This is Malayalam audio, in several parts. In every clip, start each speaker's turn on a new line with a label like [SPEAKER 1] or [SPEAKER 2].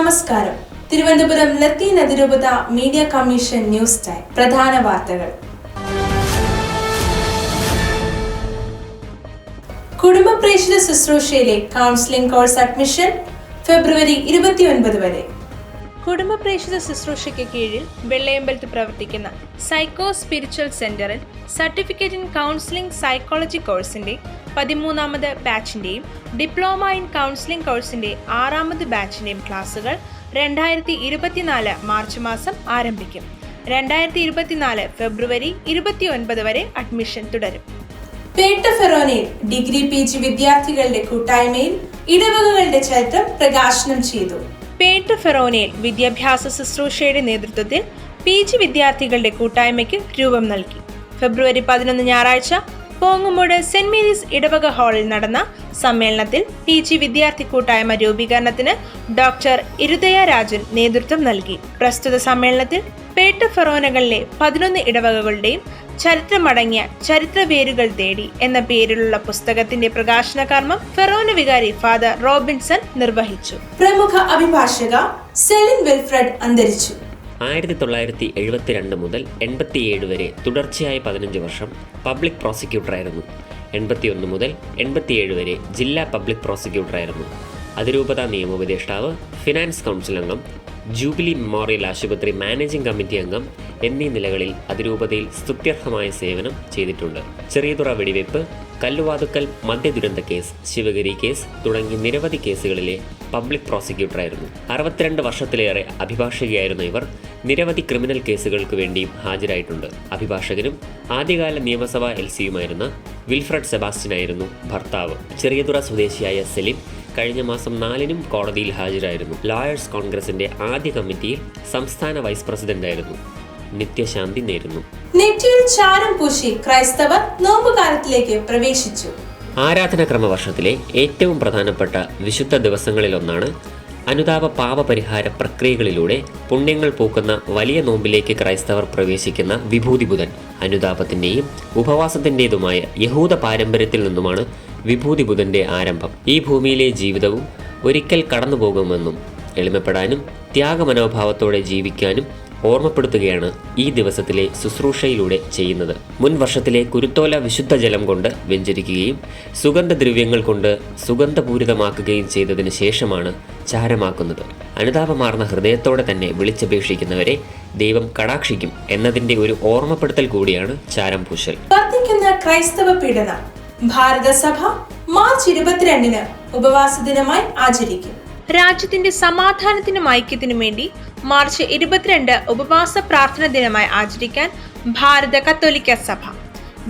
[SPEAKER 1] നമസ്കാരം. തിരുവനന്തപുരം ലത്തീൻ അതിരൂപത മീഡിയ കമ്മീഷൻ ന്യൂസ് ടൈം. പ്രധാന വാർത്തകൾ. കുടുംബ പ്രേക്ഷിത ശുശ്രൂഷയിലെ കൗൺസിലിംഗ് കോഴ്സ് അഡ്മിഷൻ ഫെബ്രുവരി 29 വരെ. കുടുംബ പ്രേക്ഷിത ശുശ്രൂഷയ്ക്ക് കീഴിൽ വെള്ളയമ്പലത്ത് പ്രവർത്തിക്കുന്ന സൈക്കോ സ്പിരിച്വൽ സെന്ററിൽ സർട്ടിഫിക്കറ്റ് ഇൻ കൗൺസിലിംഗ് സൈക്കോളജി കോഴ്സിന്റെ 13ാമത് ബാച്ചിന്റെയും ഡിപ്ലോമ ഇൻ കൗൺസിലിംഗ് കോഴ്സിന്റെ 6ാമത് ബാച്ചിന്റെയും ക്ലാസുകൾ 2024 മാർച്ച് മാസം ആരംഭിക്കും. 2024 ഫെബ്രുവരി 29 വരെ അഡ്മിഷൻ തുടരും. പേട്ട ഫെറോനയിൽ ഡിഗ്രി PG വിദ്യാർത്ഥികളുടെ കൂട്ടായ്മയിൽ ഇടവകകളുടെ ചരിത്രം പ്രകാശനം ചെയ്തു. പേട്ട ഫെറോനയിൽ വിദ്യാഭ്യാസ ശുശ്രൂഷയുടെ നേതൃത്വത്തിൽ PG വിദ്യാർത്ഥികളുടെ കൂട്ടായ്മയ്ക്ക് രൂപം നൽകി. ഫെബ്രുവരി 11 ഞായറാഴ്ച പോങ്ങുമൂട് സെന്റ് മേരീസ് ഇടവക ഹാളിൽ നടന്ന സമ്മേളനത്തിൽ PG വിദ്യാർത്ഥി കൂട്ടായ്മ രൂപീകരണത്തിന് ഡോക്ടർ ഇരുദയ രാജൻ നേതൃത്വം നൽകി. പ്രസ്തുത സമ്മേളനത്തിൽ പേട്ട ഫെറോനകളിലെ 11 ഇടവകകളുടെയും ചരിത്രമടങ്ങിയ ചരിത്ര വേരുകൾ തേടി എന്ന പേരിലുള്ള പുസ്തകത്തിന്റെ പ്രകാശന കർമ്മം ഫെറോന വികാരി ഫാദർ റോബിൻസൺ നിർവഹിച്ചു. പ്രമുഖ അഭിഭാഷക സെലിൻ വിൽഫ്രഡ് അന്തരിച്ചു.
[SPEAKER 2] 1972 മുതൽ 87 വരെ തുടർച്ചയായ 15 വർഷം പബ്ലിക് പ്രോസിക്യൂട്ടറായിരുന്നു. 81 മുതൽ 87 വരെ ജില്ലാ പബ്ലിക് പ്രോസിക്യൂട്ടറായിരുന്നു. അതിരൂപത നിയമോപദേഷ്ടാവ്, ഫിനാൻസ് കൗൺസിൽ അംഗം, ജൂബിലി മെമ്മോറിയൽ ആശുപത്രി മാനേജിംഗ് കമ്മിറ്റി അംഗം എന്നീ നിലകളിൽ അതിരൂപതയിൽ സ്തുത്യർഹമായ സേവനം ചെയ്തിട്ടുണ്ട്. ചെറിയതുറ വെടിവെപ്പ്, കല്ലുവാതുക്കൽ മദ്യദുരന്ത കേസ്, ശിവഗിരി കേസ് തുടങ്ങി നിരവധി കേസുകളിലെ പബ്ലിക് പ്രോസിക്യൂട്ടറായിരുന്നു. 62 വർഷത്തിലേറെ അഭിഭാഷകയായിരുന്ന ഇവർ നിരവധി ക്രിമിനൽ കേസുകൾക്ക് വേണ്ടിയും ഹാജരായിട്ടുണ്ട്. അഭിഭാഷകനും ആദ്യകാല നിയമസഭാ LCയുമായിരുന്ന വിൽഫ്രഡ് സെബാസ്റ്റ്യനായിരുന്നു ഭർത്താവ്. ചെറിയതുറ സ്വദേശിയായ സെലിൻ കഴിഞ്ഞ മാസം 4-നും കോടതിയിൽ ഹാജരായിരുന്നു. ലോയേഴ്സ് കോൺഗ്രസിന്റെ ആദ്യ കമ്മിറ്റിയിൽ സംസ്ഥാന വൈസ് പ്രസിഡന്റായിരുന്നു. നിത്യശാന്തി നേരുന്നു.
[SPEAKER 1] നെറ്റിയിൽ ചാരം പൂശി ക്രൈസ്തവർ നോമ്പുകാലത്തിലേക്ക് പ്രവേശിച്ചു.
[SPEAKER 2] ആരാധനാക്രമ വർഷത്തിലെ ഏറ്റവും പ്രധാനപ്പെട്ട വിശുദ്ധ ദിവസങ്ങളിലൊന്നാണ് അനുതാപ പാപപരിഹാര പ്രക്രിയകളിലൂടെ പുണ്യങ്ങൾ പൂക്കുന്ന വലിയ നോമ്പിലേക്ക് ക്രൈസ്തവർ പ്രവേശിക്കുന്ന വിഭൂതി ബുധൻ. അനുതാപത്തിന്റെയും ഉപവാസത്തിൻ്റെതുമായ യഹൂദ പാരമ്പര്യത്തിൽ നിന്നുമാണ് വിഭൂതി ബുധന്റെ ആരംഭം. ഈ ഭൂമിയിലെ ജീവിതവും ഒരിക്കൽ കടന്നുപോകുമെന്നും എളിമപ്പെടാനും ത്യാഗമനോഭാവത്തോടെ ജീവിക്കാനും ഓർമ്മപ്പെടുത്തുകയാണ് ഈ ദിവസത്തിലെ ശുശ്രൂഷയിലൂടെ ചെയ്യുന്നത്. മുൻ വർഷത്തിലെ കുരുത്തോല വിശുദ്ധ ജലം കൊണ്ട് വെഞ്ചരിക്കുകയും സുഗന്ധദ്രവ്യങ്ങൾ കൊണ്ട് സുഗന്ധപൂരിതമാക്കുകയും ചെയ്തതിന് ശേഷമാണ് ചാരമാക്കുന്നത്. അനുതാപമാർന്ന ഹൃദയത്തോടെ തന്നെ വിളിച്ചപേക്ഷിക്കുന്നവരെ ദൈവം കടാക്ഷിക്കും എന്നതിന്റെ ഒരു ഓർമ്മപ്പെടുത്തൽ കൂടിയാണ് ചാരം പൂശൽ.
[SPEAKER 1] വർദ്ധിക്കുന്ന ക്രൈസ്തവ പീഡനം ഭാരതസഭ മാർച്ച് 22 ഉപവാസ ദിനമായി ആചരിക്കും. രാജ്യത്തിന്റെ സമാധാനത്തിനും ഐക്യത്തിനും വേണ്ടി മാർച്ച് 22 ഉപവാസ പ്രാർത്ഥന ദിനമായി ആചരിക്കാൻ ഭാരത കത്തോലിക്ക സഭ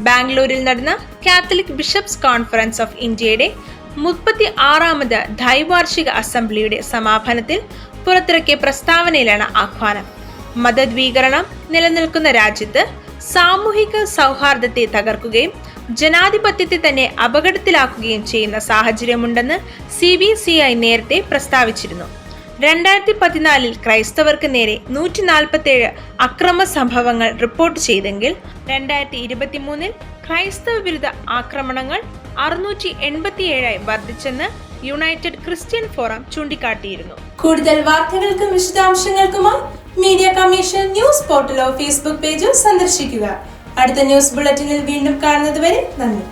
[SPEAKER 1] ബാംഗ്ലൂരിൽ നടന്ന കാത്തലിക് ബിഷപ്സ് കോൺഫറൻസ് ഓഫ് ഇന്ത്യയുടെ 36ാമത് ദ്വൈവാർഷിക അസംബ്ലിയുടെ സമാപനത്തിൽ പുറത്തിറക്കിയ പ്രസ്താവനയിലാണ് ആഹ്വാനം. മതദ്വീകരണം നിലനിൽക്കുന്ന രാജ്യത്ത് സാമൂഹിക സൗഹാർദ്ദത്തെ തകർക്കുകയും ജനാധിപത്യത്തെ തന്നെ അപകടത്തിലാക്കുകയും ചെയ്യുന്ന സാഹചര്യമുണ്ടെന്ന് CBCI നേരത്തെ പ്രസ്താവിച്ചിരുന്നു. 2014 ക്രൈസ്തവർക്ക് നേരെ 147 അക്രമ സംഭവങ്ങൾ റിപ്പോർട്ട് ചെയ്തെങ്കിൽ 2023 ക്രൈസ്തവ വിരുദ്ധ ആക്രമണങ്ങൾ 687 വർദ്ധിച്ചെന്ന് യുണൈറ്റഡ് ക്രിസ്ത്യൻ ഫോറം ചൂണ്ടിക്കാട്ടിയിരുന്നു. കൂടുതൽ വാർത്തകൾക്കും വിശദാംശങ്ങൾക്കുമായി മീഡിയ കമ്മീഷൻ ന്യൂസ് പോർട്ടലോ ഫേസ്ബുക്ക് പേജോ സന്ദർശിക്കുക. അടുത്ത ന്യൂസ് ബുള്ളറ്റിനിൽ വീണ്ടും കാണുന്നതുവരെ നന്ദി.